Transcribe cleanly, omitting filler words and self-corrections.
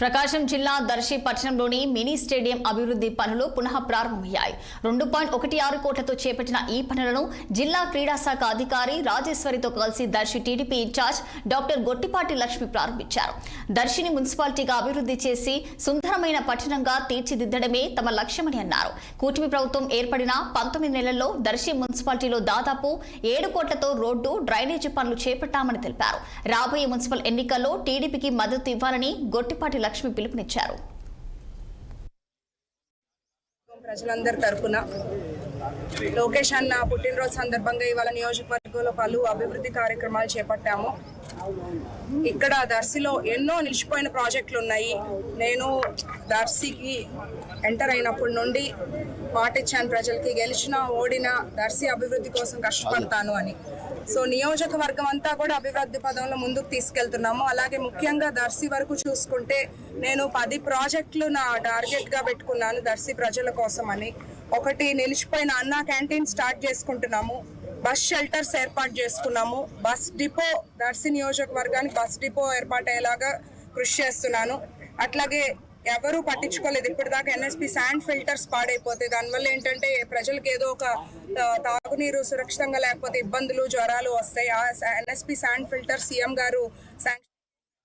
ప్రకాశం జిల్లా దర్శి పట్టణంలోని mini stadium అభివృద్ధి పనులు పునః ప్రారంభమయ్యాయి. 2.16 కోట్లతో చేపట్టిన ఈ పనులను జిల్లా క్రీడా శాఖ అధికారి రాజేశ్వరితో కలిసి దర్శి టీడీపీ ఇన్ఛార్జ్ డాక్టర్ గొట్టిపాటి లక్ష్మి ప్రారంభించారు. దర్శిని మున్సిపాలిటీగా అభివృద్ధి చేసి సుందరమైన పట్టణంగా తీర్చిదిద్దడమే తమ లక్ష్యమని అన్నారు. కూటమి ప్రభుత్వం ఏర్పడిన 19 నెలల్లో దర్శి మున్సిపాలిటీలో దాదాపు 7 కోట్లతో రోడ్డు, డ్రైనేజీ పనులు చేపట్టామని తెలిపారు. రాబోయే మున్సిపల్ ఎన్నికల్లో టీడీపీకి మద్దతు ఇవ్వాలని గొట్టిపాటి లక్ష్మి పిలుపునిచ్చారు. ప్రజలందరి తరపున లోకేష్ అన్న పుట్టినరోజు సందర్భంగా ఇవాళ నియోజకవర్గంలో పలు అభివృద్ధి కార్యక్రమాలు చేపట్టాము. ఇక్కడ దర్శిలో ఎన్నో నిలిచిపోయిన ప్రాజెక్టులు ఉన్నాయి. నేను దర్శికి ఎంటర్ అయినప్పటి నుండి మాటిచ్చాను ప్రజలకి, గెలిచినా ఓడినా దర్శి అభివృద్ధి కోసం కష్టపడతాను అని. సో నియోజకవర్గం అంతా కూడా అభివృద్ధి పదంలో ముందుకు తీసుకెళ్తున్నాము. అలాగే ముఖ్యంగా దర్శి వరకు చూసుకుంటే నేను 10 ప్రాజెక్టులు నా టార్గెట్గా పెట్టుకున్నాను దర్శి ప్రజల కోసం అని. ఒకటి, నిలిచిపోయిన అన్నా క్యాంటీన్ స్టార్ట్ చేసుకుంటున్నాము. బస్ షెల్టర్స్ ఏర్పాటు చేసుకున్నాము. బస్ డిపో, దర్శి నియోజకవర్గానికి బస్ డిపో ఏర్పాటు అయ్యేలాగా కృషి చేస్తున్నాను. అట్లాగే ఎవరూ పట్టించుకోలేదు ఇప్పటిదాకా ఎన్ఎస్పి శాండ్ ఫిల్టర్స్ పాడైపోతే దానివల్ల ఏంటంటే ప్రజలకు ఏదో ఒక తాగునీరు సురక్షితంగా లేకపోతే ఇబ్బందులు, జ్వరాలు వస్తాయి. ఆ ఎన్ఎస్పి శాండ్ ఫిల్టర్ సీఎం గారు శాంక్షన్